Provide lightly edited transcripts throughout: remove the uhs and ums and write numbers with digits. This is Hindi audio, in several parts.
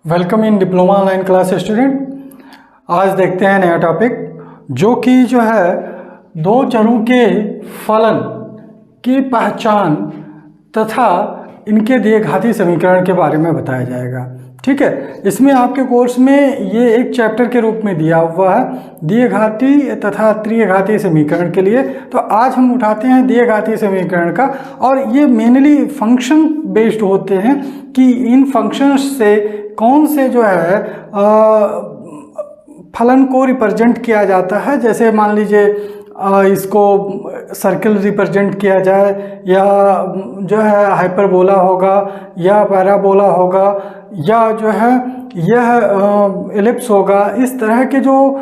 Welcome in diploma online class student. आज देखते हैं नया टॉपिक जो कि जो है दो चरों के फलन की पहचान तथा इनके दिए घातीय समीकरण के बारे में बताया जाएगा। ठीक है, इसमें आपके कोर्स में ये एक चैप्टर के रूप में दिया हुआ है दिए घातीय तथा त्रिय घातीय समीकरण के लिए। तो आज हम उठाते हैं दिए घातीय समीकरण का, और ये मेनली फंक्शन बेस्ड होते हैं कि इन फंक्शंस से कौन से जो है फलन को रिप्रेजेंट किया जाता है। जैसे मान लीजिए इसको सर्कल रिप्रेजेंट किया जाए, या जो है हाइपरबोला होगा, या पैराबोला होगा, या जो है यह एलिप्स होगा। इस तरह के जो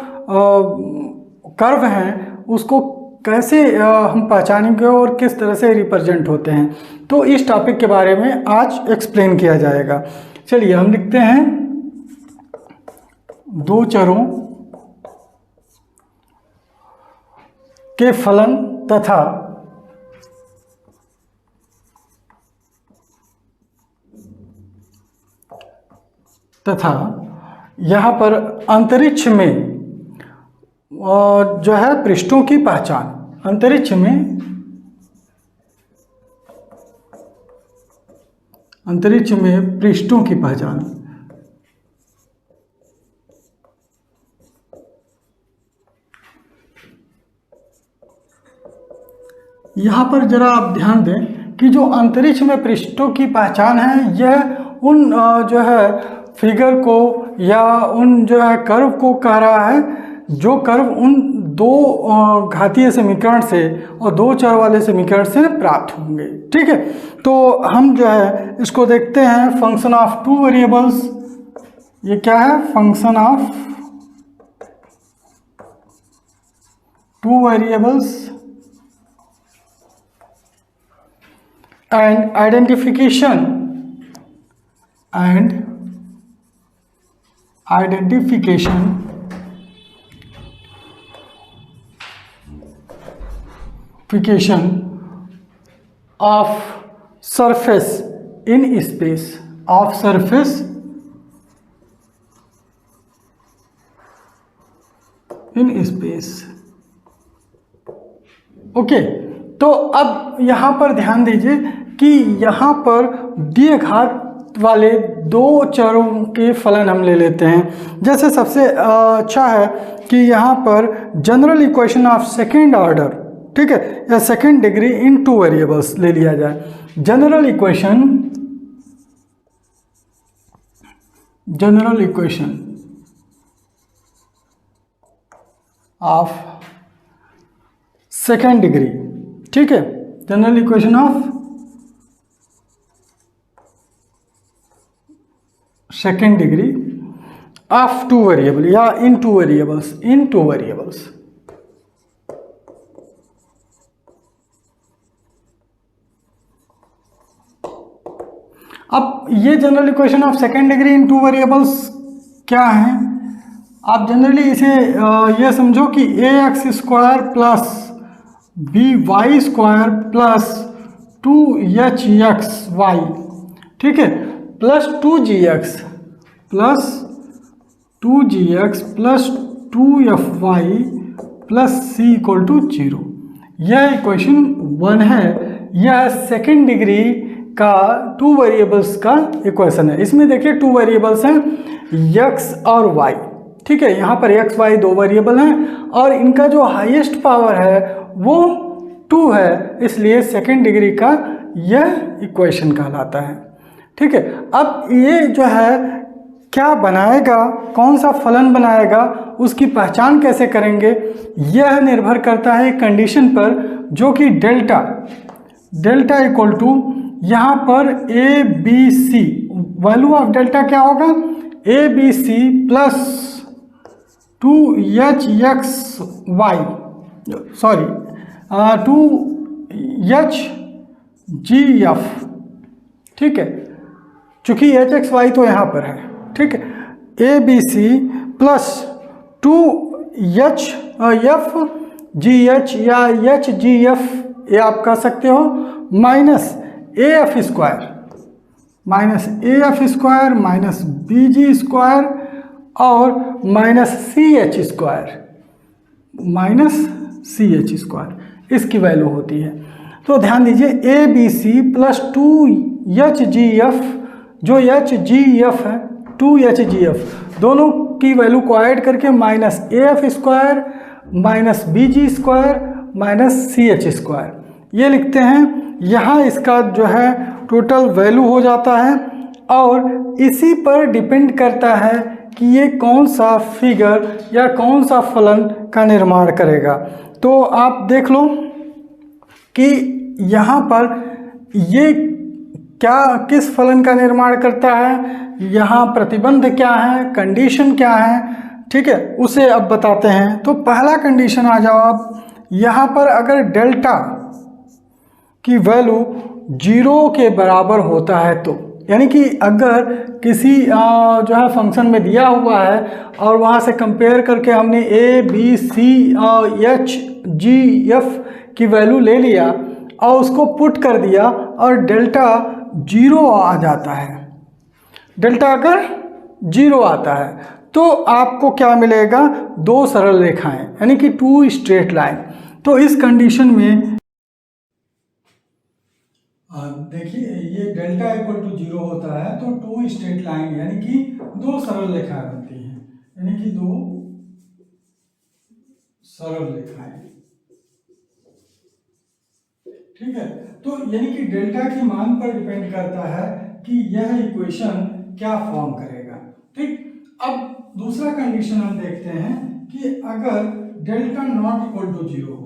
कर्व हैं उसको कैसे हम पहचानेंगे और किस तरह से रिप्रेजेंट होते हैं, तो इस टॉपिक के बारे में आज एक्सप्लेन किया जाएगा। चलिए हम लिखते हैं दो चरों के फलन तथा यहाँ पर अंतरिक्ष में जो है पृष्ठों की पहचान, अंतरिक्ष में पृष्ठों की पहचान। यहाँ पर जरा आप ध्यान दें कि जो अंतरिक्ष में पृष्ठों की पहचान है, यह उन जो है फिगर को या उन जो है कर्व को कह रहा है जो कर्व उन दो घातीय समीकरण से और दो चर वाले समीकरण से प्राप्त होंगे। ठीक है, तो हम जो है इसको देखते हैं फंक्शन ऑफ टू वेरिएबल्स। ये क्या है? Function of two variables and identification of surface in space, of surface in space। Okay, तो अब यहाँ पर ध्यान दीजिए कि यहाँ पर दिए घात वाले दो चरों के फलन हम ले लेते हैं। जैसे सबसे अच्छा है कि यहाँ पर general equation of second order, ठीक है, या second degree in two variables ले लिया जाए। General equation of second degree, ठीक है, general equation of second degree of two variable या इन टू वेरिएबल्स। अब ये general equation of second degree in two variables क्या है? आप जनरली इसे ये समझो कि ax square plus by square plus 2hxy, ठीक है, plus 2gx plus 2fy plus c equal to 0। यह इक्वेशन 1 है। यह सेकेंड डिग्री का टू वेरिएबल्स का इक्वेशन है। इसमें देखिए टू वेरिएबल्स हैं x और y, ठीक है। यहाँ पर x y दो वेरिएबल हैं और इनका जो हाईएस्ट पावर है वो 2 है, इसलिए सेकेंड डिग्री का यह इक्वेशन कहलाता है। ठीक है, अब ये जो है क्या बनाएगा, कौन सा फलन बनाएगा, उसकी पहचान कैसे करेंगे, यह निर्भर करता है कंडीशन पर जो कि डेल्टा इक्वल टू यहाँ पर A B C, value of delta क्या होगा? ए बी सी प्लस 2hgf, ठीक है, चूंकि hxy तो यहाँ पर है, ठीक है, A B C plus 2hf gh या hgf ये आप कह सकते हो, minus AF square minus A F square minus B G square और minus C H square, minus C H square इसकी वैल्यू होती है। तो ध्यान दीजिए ए बी सी प्लस 2HGF, जो HGF है 2HGF दोनों की वैल्यू को ऐड करके minus A F square minus B G square minus C H square ये लिखते हैं। यहाँ इसका जो है टोटल वैल्यू हो जाता है और इसी पर डिपेंड करता है कि ये कौन सा फिगर या कौन सा फलन का निर्माण करेगा। तो आप देख लो कि यहाँ पर ये क्या किस फलन का निर्माण करता है, यहाँ प्रतिबंध क्या है, कंडीशन क्या है, ठीक है, उसे अब बताते हैं। तो पहला कंडीशन आ जाओ आप, यहाँ पर अगर डेल्टा की वैल्यू 0 के बराबर होता है तो, यानी कि अगर किसी जो है फंक्शन में दिया हुआ है और वहाँ से कंपेयर करके हमने A B C H G F की वैल्यू ले लिया और उसको पुट कर दिया और डेल्टा 0 आ जाता है, डेल्टा अगर 0 आता है तो आपको क्या मिलेगा, 2 सरल रेखाएं यानी कि 2 स्ट्रेट लाइन। तो इस कंडीशन में देखिए ये डेल्टा इक्वल टू 0 होता है तो 2 स्ट्रेट लाइन यानी कि 2 सरल रेखाएं बनती हैं, यानी कि 2 सरल रेखाएं, ठीक है। तो यानी कि डेल्टा के मान पर डिपेंड करता है कि यह इक्वेशन क्या फॉर्म करेगा, ठीक। अब दूसरा कंडीशन हम देखते हैं कि अगर डेल्टा नॉट इक्वल टू 0 हो,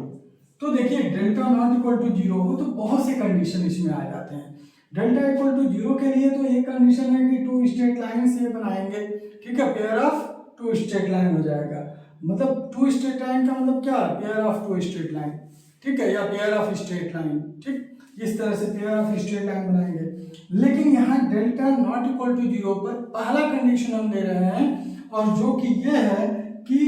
तो देखिए डेल्टा नॉट इक्वल टू 0 हो तो बहुत से कंडीशन इसमें आ जाते हैं। डेल्टा इक्वल टू 0 के लिए तो एक कंडीशन है कि 2 स्ट्रेट लाइन से बनाएंगे, ठीक है, पेयर ऑफ 2 स्ट्रेट लाइन हो जाएगा। मतलब 2 स्ट्रेट लाइन का मतलब क्या, पेयर ऑफ 2 स्ट्रेट लाइन, ठीक है, या पेयर ऑफ स्ट्रेट लाइन, ठीक, इस तरह से पेयर ऑफ स्ट्रेट लाइन बनाएंगे। लेकिन यहाँ डेल्टा नॉट इक्वल टू 0 पर पहला कंडीशन हम दे रहे हैं और जो कि ये है कि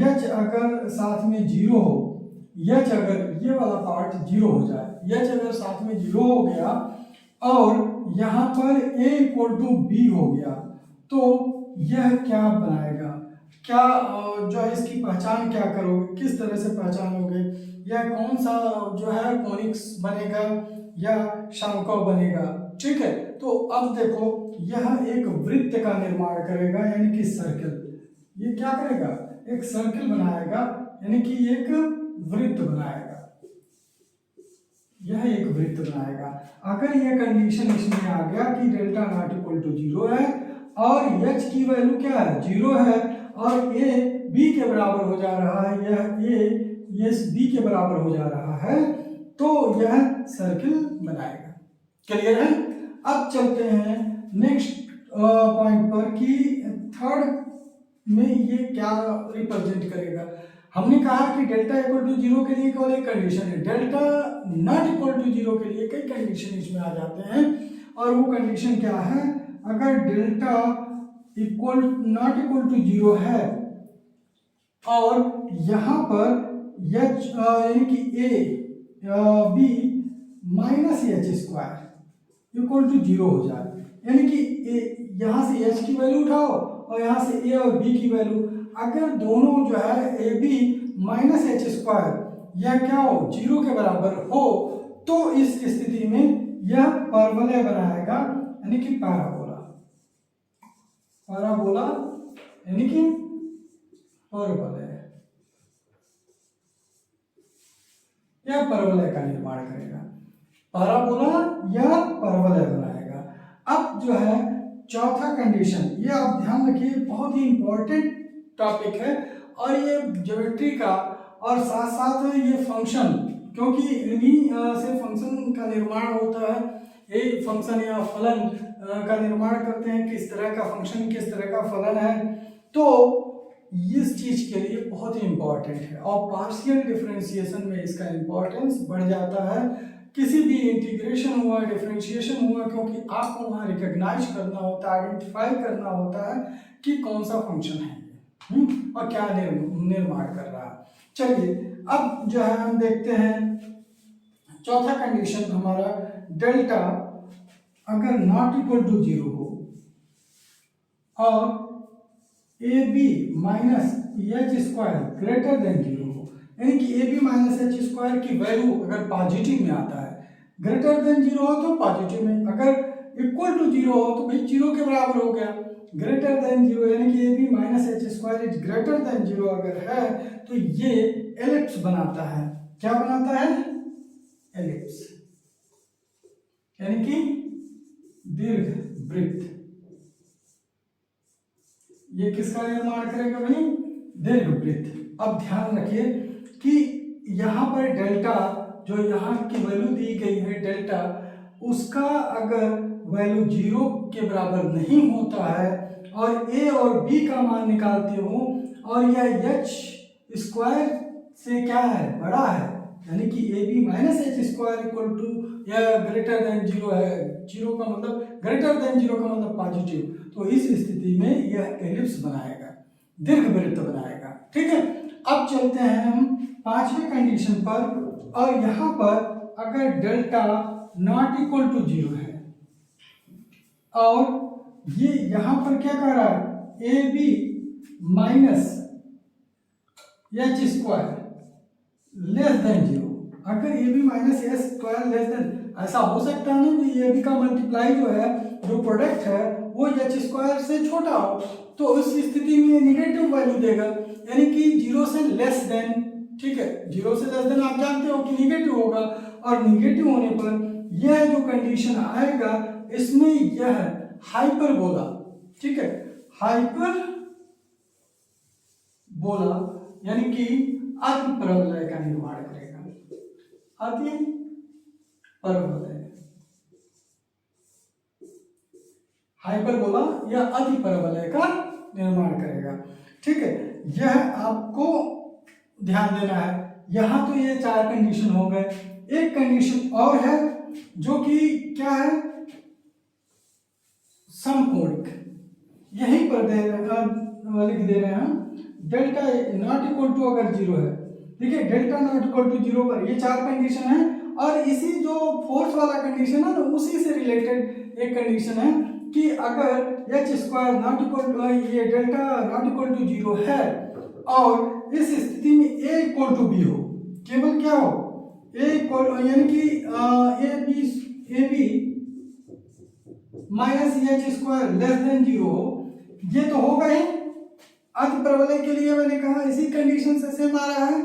एच अगर साथ में 0 हो, एच अगर ये वाला पार्ट 0 हो जाए, एच अगर साथ में 0 हो गया और यहाँ पर a इक्वल टू बी हो गया तो यह क्या बनाएगा, क्या जो है इसकी पहचान क्या करोगे, किस तरह से पहचानोगे, यह कौन सा जो है कोनिक्स बनेगा या शंकु बनेगा, ठीक है। तो अब देखो यह एक वृत्त का निर्माण करेगा यानी कि सर्कल, ये क्या करेगा, एक सर्कल बनाएगा यानी कि एक वृत्त बनाएगा, यह एक वृत्त बनाएगा। अगर यह कंडीशन इसमें आ गया कि डेल्टा नॉट इक्वल टू 0 है और एच की वैल्यू क्या है 0 है और ए बी के बराबर हो जा रहा है, यह ए एस बी के बराबर हो जा रहा है, तो यह सर्किल बनाएगा। क्लियर है। अब चलते हैं नेक्स्ट पॉइंट पर कि थर्ड में ये क्या रिप्रेजेंट करेगा। हमने कहा कि डेल्टा इक्वल टू 0 के लिए केवल एक कंडीशन है, डेल्टा नॉट इक्वल टू 0 के लिए कई कंडीशन इसमें आ जाते हैं और वो कंडीशन क्या है, अगर delta equal not equal to 0 है और यहाँ पर एच यानी कि A B minus H square equal to 0 हो जाए, यानी कि यहाँ से एच की वैल्यू उठाओ और यहाँ से ए और बी की वैल्यू, अगर दोनों जो है A B minus H square यह क्या हो 0 के बराबर हो तो इस स्थिति में यह परवलय बनाएगा यानी कि पैराबोला, पैराबोला यानी कि परवलय, यह परवलय का निर्माण करेगा, पैराबोला या परवलय बनाएगा। अब जो है चौथा कंडीशन, ये आप ध्यान रखिए बहुत ही इंपॉर्टेंट टॉपिक है और ये ज्योमेट्री का और साथ साथ ये फंक्शन, क्योंकि इन्हीं से फंक्शन का निर्माण होता है, यही फंक्शन या फलन का निर्माण करते हैं, किस तरह का फंक्शन किस तरह का फलन है, तो इस चीज के लिए बहुत ही इंपॉर्टेंट है और पार्शियल डिफरेंशिएशन में इसका इंपॉर्टेंस बढ़ जाता है। किसी भी इंटीग्रेशन हुआ डिफरेंशिएशन हुआ, क्योंकि आपको वहाँ रिकॉग्नाइज करना होता है, आइडेंटिफाई करना होता है कि कौन सा फंक्शन है और क्या निर्माण कर रहा है। चलिए अब जो है हम देखते हैं चौथा कंडीशन हमारा, डेल्टा अगर नॉट इक्वल टू जीरो हो और A B minus H square greater than zero हो, यानी कि A B minus H square की वैल्यू अगर पॉजिटिव में आता है, ग्रेटर देन जीरो हो तो पॉजिटिव में, अगर इक्वल टू जीरो हो तो भाई जीरो के बराबर हो गया। ग्रेटर देन जीरो यानी कि A B minus H square is greater than zero अगर है तो ये एलिप्स बनाता है। क्या बनाता है? एलिप्स, यानी कि दीर्घ वृत्त। ये किसका निर्माण करेगा भाई? दीर्घ वृत्त। अब ध्यान रखिए कि यहाँ पर डेल्टा, जो यहाँ की वैल्यू दी गई है डेल्टा, उसका अगर वैल्यू जीरो के बराबर नहीं होता है और ए और बी का मान निकालते हो और यह एच स्क्वायर से क्या है? बड़ा है, यानी कि A B minus H square equal to या ग्रेटर देन जीरो है, जीरो का मतलब ग्रेटर देन जीरो का मतलब पॉजिटिव, तो इस स्थिति में यह एलिप्स बनाएगा, दीर्घवृत्त बनाएगा। ठीक है, अब चलते हैं हम पांचवें कंडीशन पर, और यहाँ पर अगर delta not equal to zero है और ये यहाँ पर क्या कर रहा है? A B minus H square less than zero. अगर A B minus H square less than, ऐसा हो सकता है ना कि ए बी का मल्टीप्लाई जो है, जो प्रोडक्ट है वो एच स्क्वायर से छोटा हो, तो उस स्थिति में निगेटिव वैल्यू देगा, यानी कि जीरो से लेस देन। ठीक है, जीरो से लेस देन आप जानते हो कि निगेटिव होगा, और निगेटिव होने पर यह जो कंडीशन आएगा इसमें यह हाइपरबोला, ठीक है, हाइपरबोला यानी कि अति परवलय का निर्माण करेगा। अति परवलय, हाइपरबोला या अति परवलय का निर्माण करेगा। ठीक है, यह आपको ध्यान देना है। यहां तो ये चार कंडीशन हो गए, एक कंडीशन और है जो कि क्या है? समकोणिक। यहीं पर लिख दे रहे हैं हम, डेल्टा नॉट इक्वल टू अगर जीरो है, ठीक है, delta not equal to zero पर ये चार कंडीशन है, और इसी जो फोर्थ वाला कंडीशन है ना, उसी से रिलेटेड एक कंडीशन है कि अगर H square not equal to, ये delta not equal to zero है और इस स्थिति में ए इक्वल टू बी हो, केवल क्या हो? ए इक्वल, यानी कि A B minus H square less than zero, ये तो होगा ही। अति परवलय के लिए मैंने कहा इसी कंडीशन से सेम आ रहा है,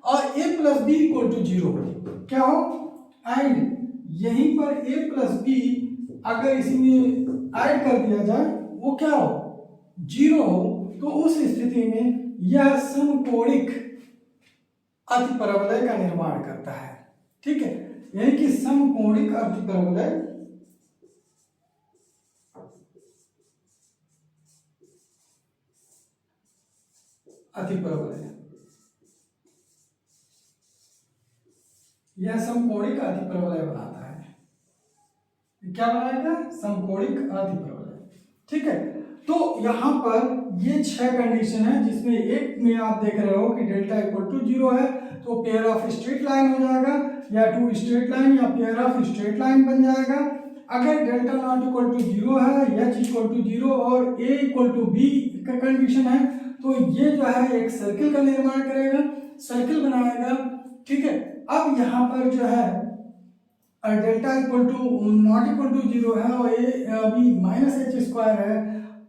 और a plus b equal to zero क्या हो? एंड यहीं पर a प्लस बी अगर इसमें ऐड कर दिया जाए वो क्या हो? जीरो हो, तो उस स्थिति में यह समकोणिक अति परवलय का निर्माण करता है। ठीक है, यानी कि समकोणिक अति परवलय अति परवलय, यह समकोणिक अति परवलय बनाता है। क्या बनाएगा? समकोणिक अति परवलय। ठीक है, तो यहां पर ये छह कंडीशन है, जिसमें एक में आप देख रहे हो कि डेल्टा इक्वल टू जीरो है तो पेयर ऑफ स्ट्रेट लाइन हो जाएगा, या टू स्ट्रेट लाइन या पेयर ऑफ स्ट्रेट लाइन बन जाएगा। अगर delta not equal to zero है, एच इक्वल टू जीरो और ए इक्वल टू बी का कंडीशन है, तो ये जो है एक सर्किल का निर्माण करेगा, सर्किल बनाएगा। ठीक है, अब यहाँ पर जो है delta equal to not equal to zero है और A B minus H square है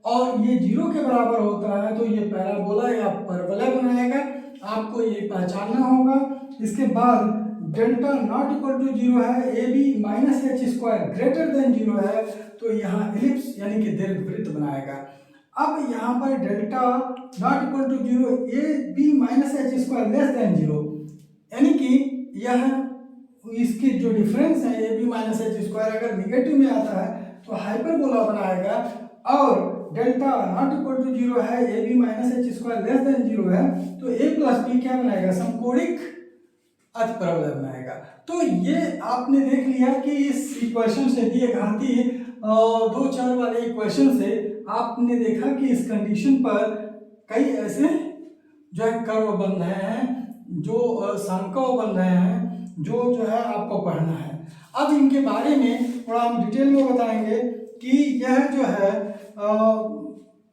और ये जीरो के बराबर होता है, तो ये पैराबोला या परवलय बनाएगा, आपको ये पहचानना होगा। इसके बाद delta not equal to zero है, A B minus H square greater than zero है, तो यहाँ एलिप्स यानी कि दीर्घवृत्त बनाएगा। अब यहाँ पर delta not equal to zero, A B minus H square less than zero, यानी कि यह इसकी जो डिफरेंस है A B minus H square अगर निगेटिव में आता है तो हाइपरबोला बनाएगा, और delta not equal to zero है, A B minus H square less than zero है, तो ए प्लस बी क्या बनाएगा? समकोणिक अति परवलय बनाएगा। तो ये आपने देख लिया कि इस इक्वेशन से दिए घाती दो चर वाले इक्वेशन से आपने देखा कि इस कंडीशन पर कई ऐसे जो है कर्व बन रहे हैं, जो संकव बन रहे हैं, जो है आपको पढ़ना है। अब इनके बारे में थोड़ा हम डिटेल में बताएंगे कि यह जो है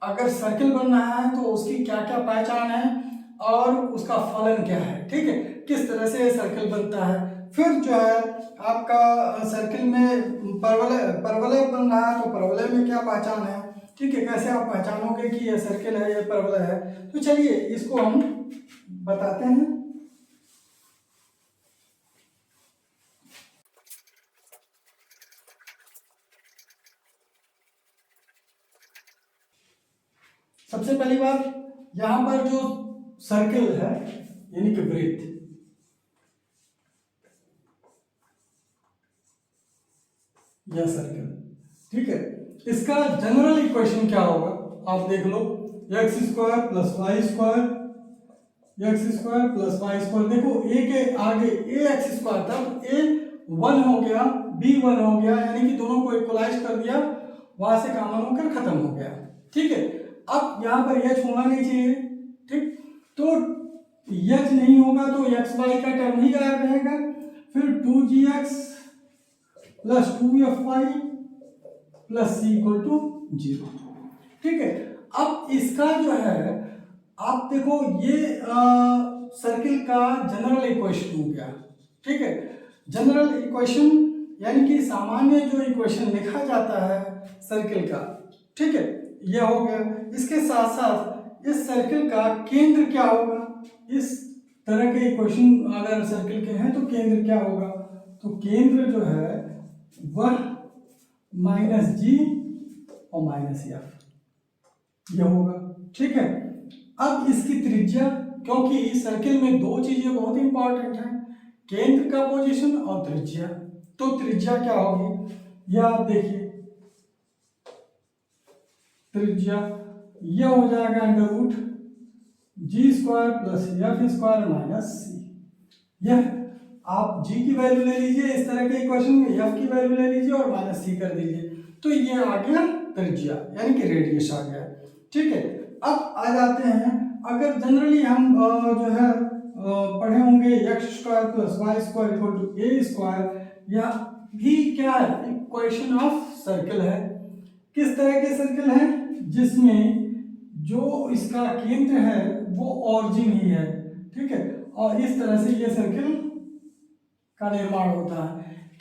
अगर सर्किल बन रहा है तो उसकी क्या क्या पहचान है और उसका फलन क्या है, ठीक है, किस तरह से सर्किल बनता है। फिर जो है आपका सर्किल में परवलय बन रहा है तो परवलय में क्या पहचान है, ठीक है, कैसे आप पहचानोगे कि यह सर्किल है, यह परवलय है। तो चलिए इसको हम बताते हैं। सबसे पहली बात, यहां पर जो सर्किल है यानी कि वृत्त, यह सर्किल, ठीक है, इसका जनरल इक्वेशन क्या होगा आप देख लो, X square plus Y square, X square plus Y square. देखो ए के आगे ए एक्स स्क्वायर था, ए 1 हो गया, बी 1 हो गया, यानी कि दोनों को इक्वलाइज कर दिया, वहां से कॉमन होकर खत्म हो गया, ठीक है। अब यहाँ पर एच होना नहीं चाहिए, ठीक, तो एच नहीं होगा तो एक्स वाई का टर्म ही गायब रहेगा। फिर 2gx plus 2fy plus c equal to 0, ठीक है। अब इसका जो है आप देखो ये सर्किल का जनरल इक्वेशन हो गया, ठीक है। जनरल इक्वेशन यानी कि सामान्य जो इक्वेशन लिखा जाता है सर्किल का, ठीक है, यह हो गया। इसके साथ साथ इस सर्किल का केंद्र क्या होगा, इस तरह के इक्वेशन अगर सर्किल के हैं तो केंद्र क्या होगा, तो केंद्र जो है वह माइनस जी और माइनस एफ यह होगा, ठीक है। अब इसकी त्रिज्या, क्योंकि सर्किल में दो चीजें बहुत इंपॉर्टेंट हैं, केंद्र का पोजीशन और त्रिज्या, तो त्रिज्या क्या होगी यह आप देखिए, त्रिज्या यह हो जाएगा under root G square plus F square minus C. यह आप जी की वैल्यू ले लीजिए इस तरह के इक्वेशन में, एफ की वैल्यू ले लीजिए और माइनस सी कर दीजिए, तो ये आ गया त्रिज्या यानी कि रेडियस आ गया, ठीक है। अब आ जाते हैं, अगर जनरली हम जो है पढ़े होंगे x square plus Y square equal to a square, या भी क्या है इक्वेशन ऑफ सर्किल है। किस तरह के सर्किल है, जिसमें जो इसका केंद्र है वो ऑरिजिन ही है, ठीक है, और इस तरह से ये सर्किल का निर्माण होता है।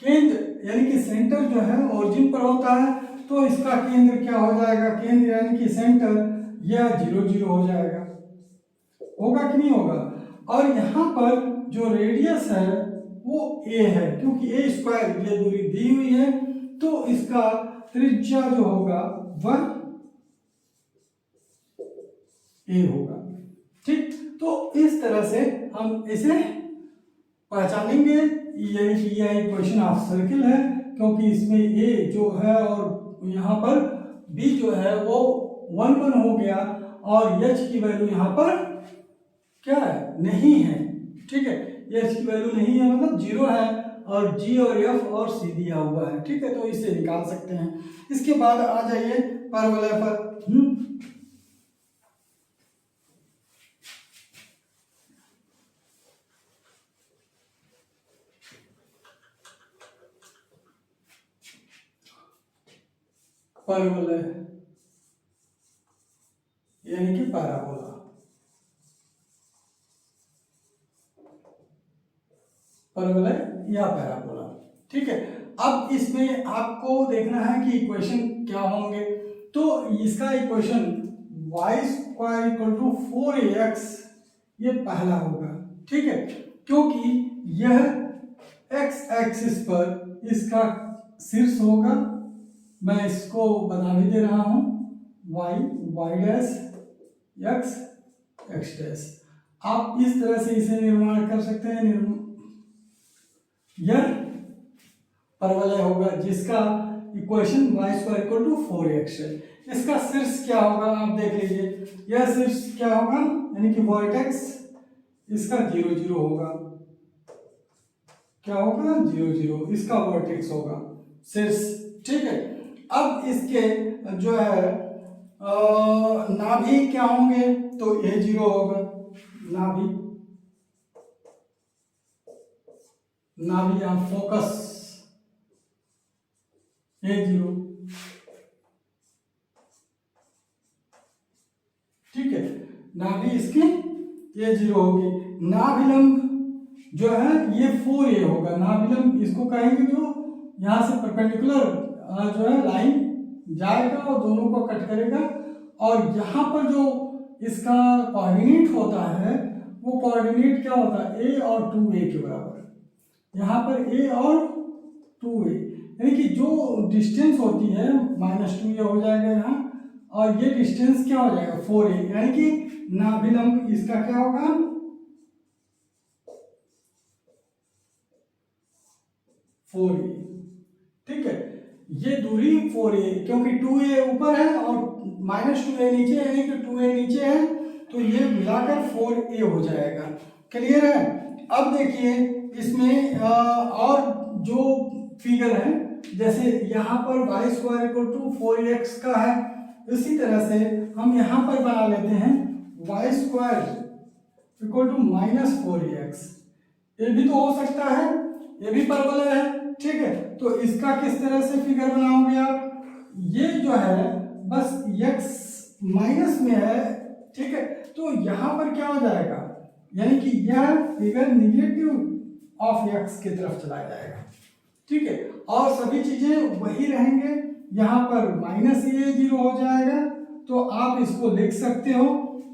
केंद्र यानी कि सेंटर जो है ऑरिजिन पर होता है, तो इसका केंद्र क्या हो जाएगा, केंद्र यानी कि सेंटर यह 0 0 हो जाएगा, होगा कि नहीं होगा। और यहाँ पर जो रेडियस है वो a है, क्योंकि a स्क्वायर ये दूरी दी हुई है, तो इसका त्रिज्या जो होगा वह a होगा, ठीक। तो इस तरह से हम इसे पहचानेंगे, यानी कि यह इक्वेशन ऑफ सर्किल है, क्योंकि इसमें a जो है और यहाँ पर b जो है वो 1 1 हो गया, और h की वैल्यू यहाँ पर क्या है, नहीं है, ठीक है, h की वैल्यू नहीं है मतलब 0 है, और g और f और c दिया हुआ है, ठीक है, तो इसे निकाल सकते हैं। इसके बाद आ जाइए परवलय पर। परवलय यानी कि पैराबोला, परवलय या पैराबोला, ठीक है। अब इसमें आपको देखना है कि इक्वेशन क्या होंगे, तो इसका equation y square equal to 4ax ये पहला होगा, ठीक है, क्योंकि यह x एक्सिस पर इसका शीर्ष होगा, मैं इसको बता भी दे रहा हूं, y dash x x dash. आप इस तरह से इसे निर्माण कर सकते हैं, यह परवलय होगा जिसका equation y square equal to 4x है। इसका शीर्ष क्या होगा आप देख लीजिए, यह शीर्ष क्या होगा यानी कि वर्टेक्स इसका 0 0 होगा, क्या होगा 0 0, इसका वर्टेक्स होगा शीर्ष, ठीक है। अब इसके जो है नाभि क्या होंगे, तो ये 0 होगा, नाभि या फोकस A0, ठीक है, नाभि इसकी A0 होगी। नाभिलंब जो है ये 4A होगा। नाभिलंब इसको कहेंगे जो यहाँ से परपेंडिकुलर जो है लाइन जाएगा और दोनों को कट करेगा, और यहाँ पर जो इसका कोऑर्डिनेट होता है वो कोऑर्डिनेट क्या होता है, A और 2A के बराबर। यहाँ पर A और 2A, यानी कि जो डिस्टेंस होती है -2A हो जाएगा यहाँ, और ये डिस्टेंस क्या हो जाएगा 4A, यानी कि नाभिलंब इसका क्या होगा 4A, ठीक है। ये दूरी 4A, क्योंकि 2A ऊपर है और -2A नीचे है, यानी कि 2A नीचे है, तो ये मिलाकर 4A हो जाएगा। क्लियर है। अब देखिए इसमें और जो फिगर है, जैसे यहाँ पर y² = 4x का है, इसी तरह से हम यहाँ पर बना लेते हैं y² = -4x। ये भी तो हो सकता है, ये भी परवलय है, ठीक है। तो इसका किस तरह से फिगर बनाओगे आप, ये जो है बस x माइनस में है, ठीक है, तो यहाँ पर क्या हो जाएगा, यानी कि यह फिगर निगेटिव ऑफ x की तरफ चला जाएगा, ठीक है, और सभी चीजें वही रहेंगे। यहाँ पर -A0 हो जाएगा, तो आप इसको लिख सकते हो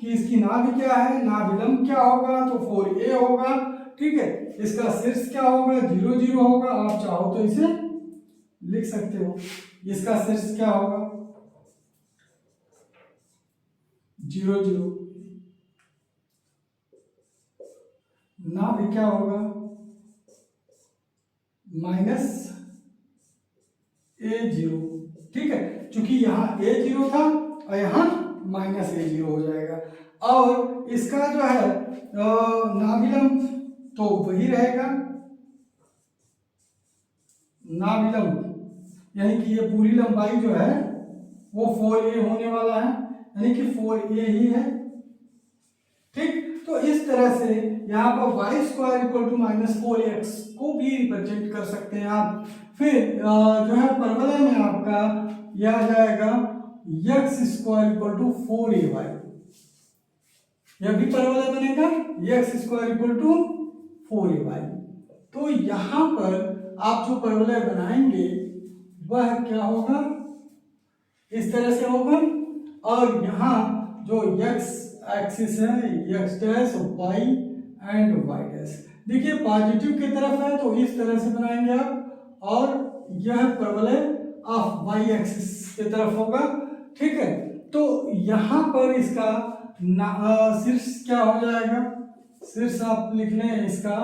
कि इसकी नाभि क्या है, नाभिलंब क्या होगा, तो 4A होगा, ठीक है। इसका शीर्ष क्या होगा, 0 0 होगा, आप चाहो तो इसे लिख सकते हो। इसका शीर्ष क्या होगा 0 0, नाभि क्या होगा -A0, ठीक है, क्योंकि यहाँ A0 था और यहाँ -A0 हो जाएगा। और इसका जो है नाभिलंब तो वही रहेगा, नाभिलंब यानी कि ये पूरी लंबाई जो है वो 4A होने वाला है, यानी कि 4A ही है, ठीक। तो इस तरह से यहाँ पर y² = -4x को भी रिप्रेजेंट कर सकते हैं आप। फिर जो है परवलय में आपका यह आ जाएगा x² = 4ay, यह भी परवलय बनेगा x² = 4ay। तो यहाँ पर आप जो परवलय बनाएंगे वह क्या होगा, इस तरह से होगा, और यहाँ जो x एक्सिस है x' y एंड y', देखिए पॉजिटिव की तरफ है तो इस तरह से बनाएंगे आप, और यह परवलय ऑफ y एक्सिस की तरफ होगा, ठीक है। तो यहाँ पर इसका शीर्ष क्या हो जाएगा, शीर्ष आप लिख लें इसका,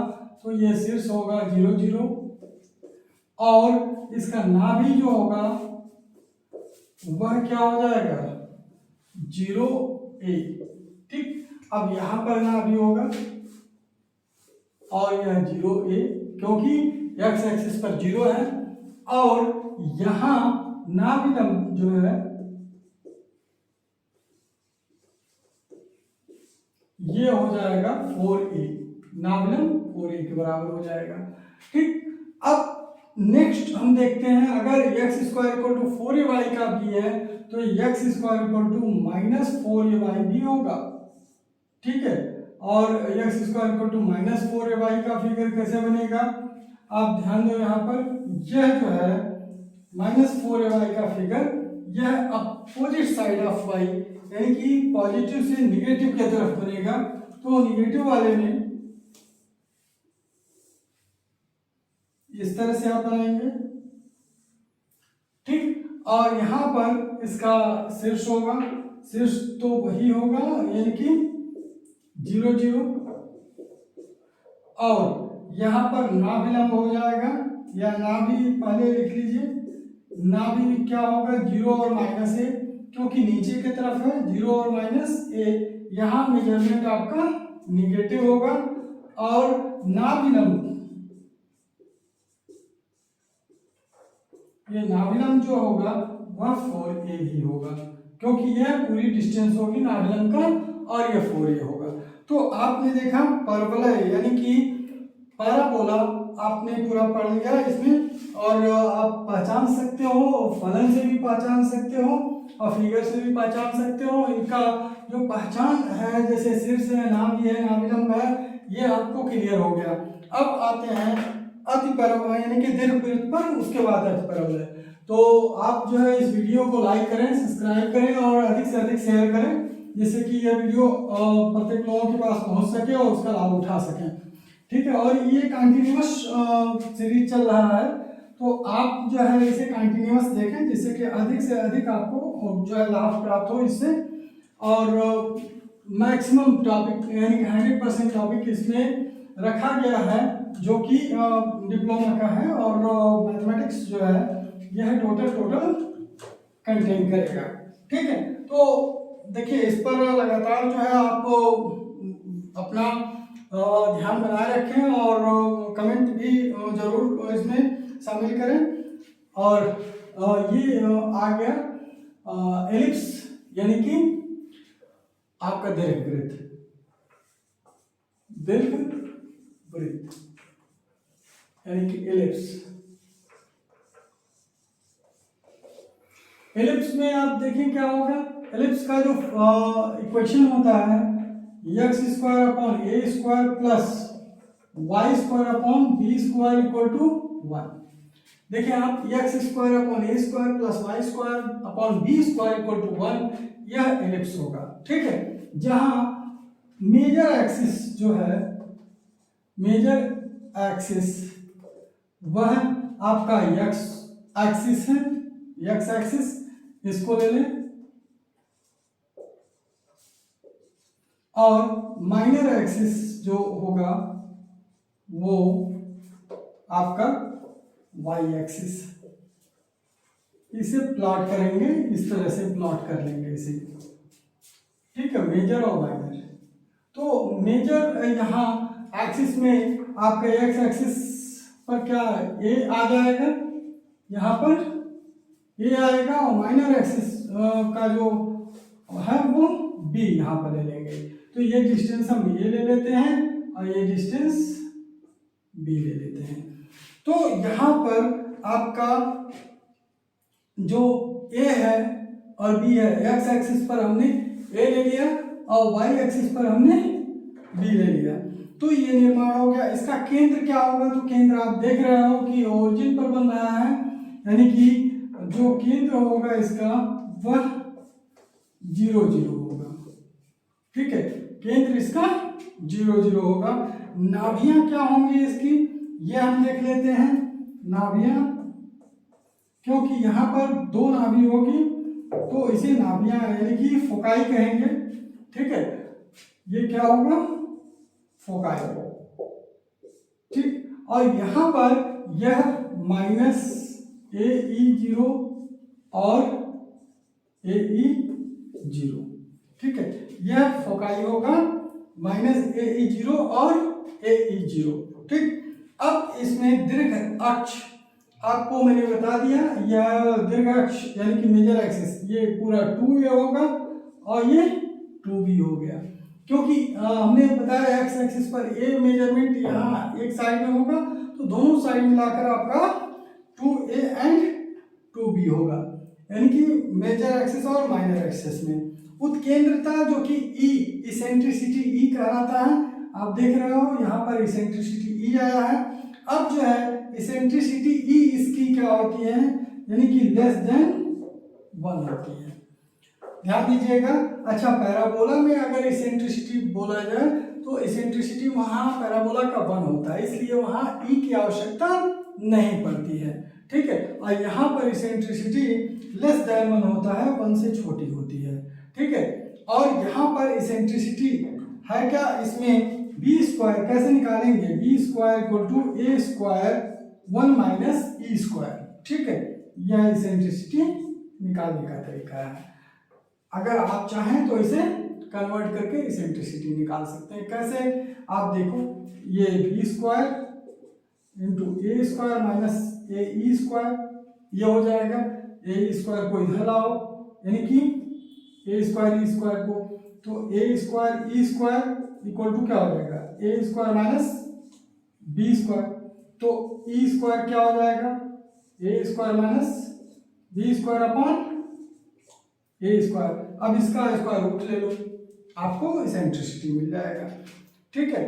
तो ये शीर्ष होगा 0 0, और इसका नाभि जो होगा वह क्या हो जाएगा 0A, ठीक। अब यहाँ पर नाभि होगा और यह 0A, क्योंकि x एक्सिस पर 0 है, और यहाँ नाभिलंब जो है ये हो जाएगा 4A, नाभिलंब 4A के बराबर हो जाएगा, ठीक। अब नेक्स्ट हम देखते हैं, अगर x² = 4ay का भी है तो x² = -4ay भी होगा, ठीक है। और x² = -4ay का फिगर कैसे बनेगा, आप ध्यान दो, यहाँ पर यह जो है -4ay का फिगर, यह अपोजिट साइड ऑफ y, यानी कि पॉजिटिव से निगेटिव की तरफ बनेगा, तो निगेटिव वाले में इस तरह से आप बनाएंगे, ठीक। और यहाँ पर इसका शीर्ष होगा, शीर्ष तो वही होगा, यानी कि 0 0, और यहाँ पर नाभिलंब हो जाएगा, या नाभि पहले लिख लीजिए, नाभि क्या होगा 0 और -A, क्योंकि नीचे की तरफ है 0 और -A, यहाँ मेजरमेंट आपका निगेटिव होगा, और नाभिलंब, ये नाभिलंब जो होगा वह 4A ही होगा, क्योंकि यह पूरी डिस्टेंस होगी नाभिलंब का, और यह 4A होगा। तो आपने देखा परवलय यानी कि पैराबोला आपने पूरा पढ़ लिया इसमें, और आप पहचान सकते हो, फलन से भी पहचान सकते हो और फिगर से भी पहचान सकते हो। इनका जो पहचान है, जैसे शीर्ष है, नाभि है, नाभिलंब है, ये आपको क्लियर हो गया। अब आते हैं अतिपरवलय यानी कि दीर्घवृत्त पर, उसके बाद अतिपरवलय। तो आप जो है इस वीडियो को लाइक करें, सब्सक्राइब करें और अधिक से अधिक शेयर करें, जिससे कि यह वीडियो प्रत्येक लोगों के पास पहुंच सके और उसका लाभ उठा सकें। ठीक है, और ये कंटिन्यूअस सीरीज चल रहा है, तो आप जो है इसे कंटिन्यूअस देखें, जिससे कि अधिक से अधिक आपको जो है लाभ प्राप्त हो इससे। और मैक्सिमम टॉपिक यानी कि 100% टॉपिक इसमें रखा गया है, जो कि डिप्लोमा का है, और मैथमेटिक्स जो है यह टोटल कंटेन करेगा। ठीक है, तो देखिए इस पर लगातार जो है आप अपना ध्यान बनाए रखें और कमेंट भी जरूर इसमें शामिल करें। और ये आ गया एलिप्स यानी कि आपका दीर्घवृत्त यानी कि एलिप्स। एलिप्स में आप देखें क्या होगा, एलिप्स का जो इक्वेशन होता है x square upon A square plus Y square upon b square equal to 1। देखिए आप x square upon A square plus Y square upon b square equal to 1, यह एलिप्स होगा। ठीक है, जहां मेजर एक्सिस जो है, मेजर एक्सिस वह आपका एक्स एक्सिस है, एक्स एक्सिस इसको ले लें, और माइनर एक्सिस जो होगा वो आपका वाई एक्सिस। इसे प्लॉट करेंगे, इस तरह से प्लॉट कर लेंगे इसे। ठीक है, मेजर और माइनर। तो मेजर यहाँ एक्सिस में आपका एक्स एक्सिस पर क्या ए आ जाएगा, यहाँ पर ए आएगा, और माइनर एक्सिस का जो है वो बी यहाँ पर ले लेंगे। तो ये डिस्टेंस हम ए ले लेते हैं और ये डिस्टेंस बी ले लेते हैं। तो यहाँ पर आपका जो ए है और बी है, एक्स एक्सिस पर हमने ए ले लिया और वाई एक्सिस पर हमने बी ले लिया, तो ये निर्माण हो गया। इसका केंद्र क्या होगा, तो केंद्र आप देख रहे हो कि ओरिजिन पर बन रहा है, यानी कि जो केंद्र होगा इसका वह 0 0 होगा। ठीक है, केंद्र इसका 0 0 होगा। नाभियां क्या होंगी इसकी, ये हम देख लेते हैं। नाभियां, क्योंकि यहाँ पर 2 नाभि होगी तो इसे नाभियां यानी कि फोकाई कहेंगे। ठीक है, ये क्या होगा, फोकाई। ठीक, और यहाँ पर यह माइनस AE0 और AE0। ठीक है, यह फोकाई होगा, माइनस AE0 और AE0। ठीक, अब इसमें दीर्घ अक्ष आपको मैंने बता दिया, यह दीर्घ अक्ष यानी कि मेजर एक्सिस, ये पूरा 2a होगा और ये 2b हो गया, क्योंकि हमने बताया एक्स एक्सिस पर ए मेजरमेंट यहाँ एक साइड में होगा, तो दोनों साइड मिलाकर आपका 2a एंड 2b होगा, यानी कि मेजर एक्सिस और माइनर एक्सिस में। उत्केंद्रता जो कि ई, इसेंट्रिसिटी ई कहलाता है। आप देख रहे हो यहाँ पर इसेंट्रिसिटी ई आया है। अब जो है इसेंट्रिसिटी ई इसकी क्या होती है, यानी कि लेस देन 1 होती है। ध्यान दीजिएगा। अच्छा, पैराबोला में अगर इसेंट्रिसिटी बोला जाए तो इसेंट्रिसिटी वहाँ पैराबोला का 1 होता है, इसलिए वहाँ ई की आवश्यकता नहीं पड़ती है। ठीक है, और यहाँ पर इसेंट्रिसिटी लेस देन 1 होता है, 1 से छोटी होती है। ठीक है, और यहाँ पर इसेंट्रिसिटी है क्या, इसमें बी स्क्वायर कैसे निकालेंगे, b square equal to a square 1 minus e square. ठीक है, यह इसेंट्रिसिटी निकालने का तरीका है। अगर आप चाहें तो इसे कन्वर्ट करके इसेंट्रिसिटी निकाल सकते हैं। कैसे, आप देखो, ये बी स्क्वायर इंटू ए स्क्वायर माइनस ए ई स्क्वायर, ये हो जाएगा। ए स्क्वायर को इधर लाओ, यानी कि ए स्क्वायर ई स्क्वायर को, तो A square E square equal to क्या हो जाएगा, A square minus B square. तो ई स्क्वायर क्या हो जाएगा, A square minus B square upon A square. अब इसका स्क्वायर रूट ले लो, आपको इसेंट्रिसिटी मिल जाएगा। ठीक है,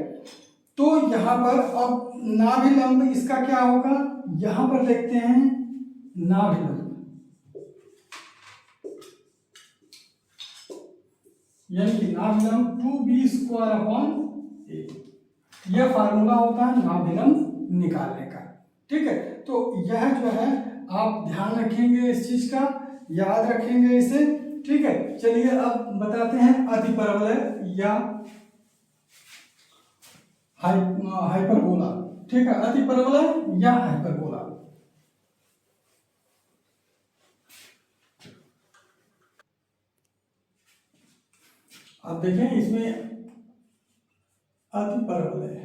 तो यहां पर अब नाभिलंब इसका क्या होगा, यहां पर देखते हैं नाभिलंब, यानी कि नाभिलंब 2b स्क्वायर अपॉन ए, यह फार्मूला होता है नाभिलंब निकालने का। ठीक है, तो यह जो है आप ध्यान रखेंगे, इस चीज का याद रखेंगे इसे। ठीक है, चलिए अब बताते हैं अतिपरवलय या हाइपरबोला। ठीक है, अतिपरवलय या हाइपरबोला। अब देखें इसमें अतिपरवलय,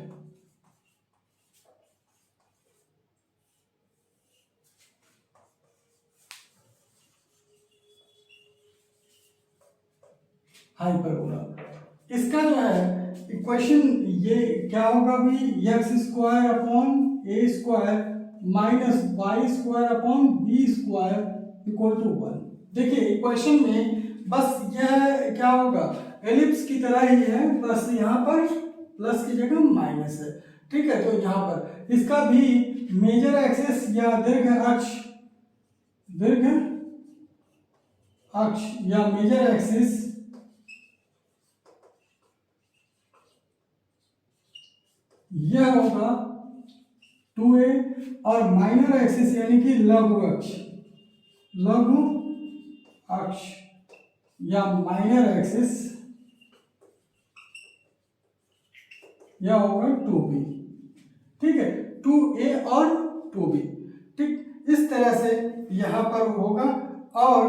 हाइपरबोला, इसका जो है इक्वेशन ये क्या होगा भी, x square upon A square minus y square upon b square equal to 1। देखिए इक्वेशन में बस यह क्या होगा, एलिप्स की तरह ही है, बस यहाँ पर प्लस की जगह माइनस है। ठीक है, तो यहाँ पर इसका भी मेजर एक्सिस या दीर्घ अक्ष या मेजर एक्सिस यह होगा 2a, और माइनर एक्सिस यानी कि लघु अक्ष या माइनर एक्सिस यह होगा 2b। ठीक है, 2a और 2b। ठीक, इस तरह से यहाँ पर होगा, और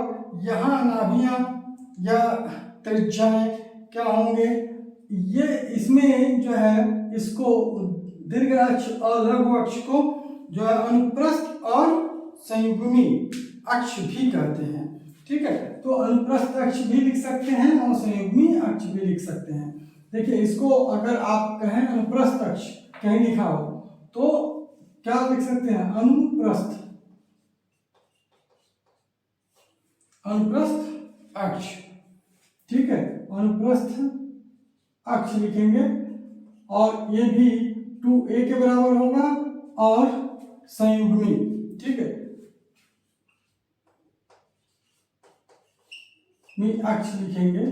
यहाँ नाभियां या त्रिज्याएं क्या होंगे, ये इसमें जो है इसको दीर्घ अक्ष और लघु अक्ष को जो है अनुप्रस्थ और संयुग्मी अक्ष भी कहते हैं। ठीक है, तो अनुप्रस्थ अक्ष भी लिख सकते हैं और संयुग्मी अक्ष भी लिख सकते हैं। देखिए इसको अगर आप कहें अनुप्रस्थ अक्ष कहीं लिखा हो तो क्या लिख सकते हैं, अनुप्रस्थ अक्ष। ठीक है, अनुप्रस्थ अक्ष लिखेंगे, और ये भी 2a के बराबर होगा, और संयुग्मी। ठीक है, में अक्ष लिखेंगे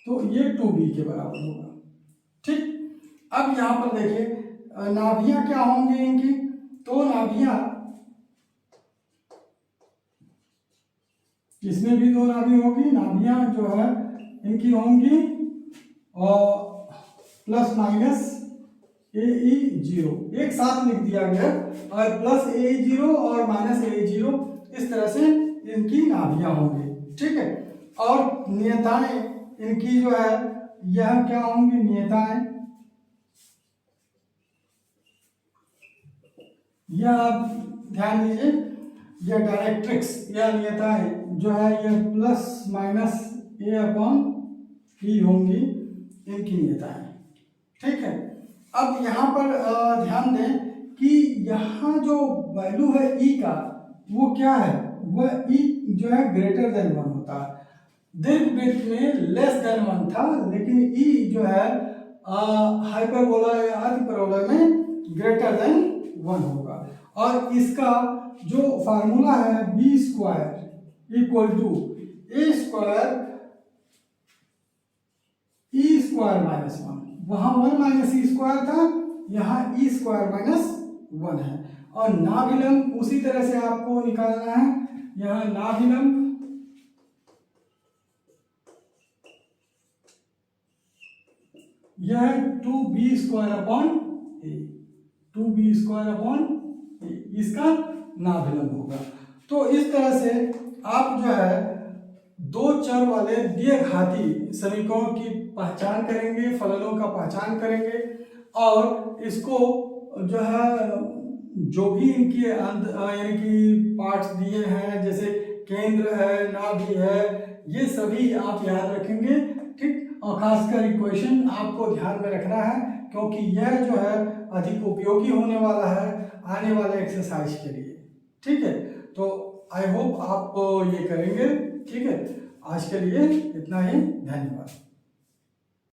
तो ये 2b के बराबर होगा। ठीक, अब यहां पर देखिए नाभियां क्या होंगी इनकी, तो नाभियां इसमें भी 2 नाभि होगी, नाभियां जो है इनकी होंगी और प्लस माइनस AE0 एक साथ लिख दिया गया, और प्लस AE0 और माइनस AE0 इस तरह से इनकी नाभियां होंगी। ठीक है, और नियताएं इनकी जो है यह क्या होंगी, नियताएं यह आप ध्यान दीजिए, यह डायरेक्ट्रिक्स या नियताएं जो है यह plus minus A upon E होंगी इनकी नियताएं। ठीक है, अब यहाँ पर ध्यान दें कि यहाँ जो वैल्यू है E का वो क्या है, वह E जो है ग्रेटर देन 1 होता है। दीर्घवृत्त में लेस देन 1 था, लेकिन E जो है हाइपरबोला या अतिपरवलय में ग्रेटर देन 1 होगा। और इसका जो फार्मूला है b square equal to a square E square minus 1, वहां 1 माइनस ई स्क्वायर था, यहाँ ई स्क्वायर माइनस 1 है। और नाभिलंब उसी तरह से आपको निकालना है, यहाँ नाभिलंब यह 2b स्क्वायर अपॉन ए, 2b स्क्वायर अपॉन ए इसका नाभिलंब होगा। तो इस तरह से आप जो है 2 चर वाले द्विघाती समीकरणों की पहचान करेंगे, फलनों का पहचान करेंगे, और इसको जो है जो भी इनके यानी कि पार्ट्स दिए हैं, जैसे केंद्र है, नाभि है, ये सभी आप याद रखेंगे। ठीक, और खासकर इक्वेशन आपको ध्यान में रखना है, क्योंकि यह जो है अधिक उपयोगी होने वाला है आने वाले एक्सरसाइज के लिए। ठीक है, तो आई होप आप ये करेंगे। ठीक है, आज के लिए इतना ही, धन्यवाद।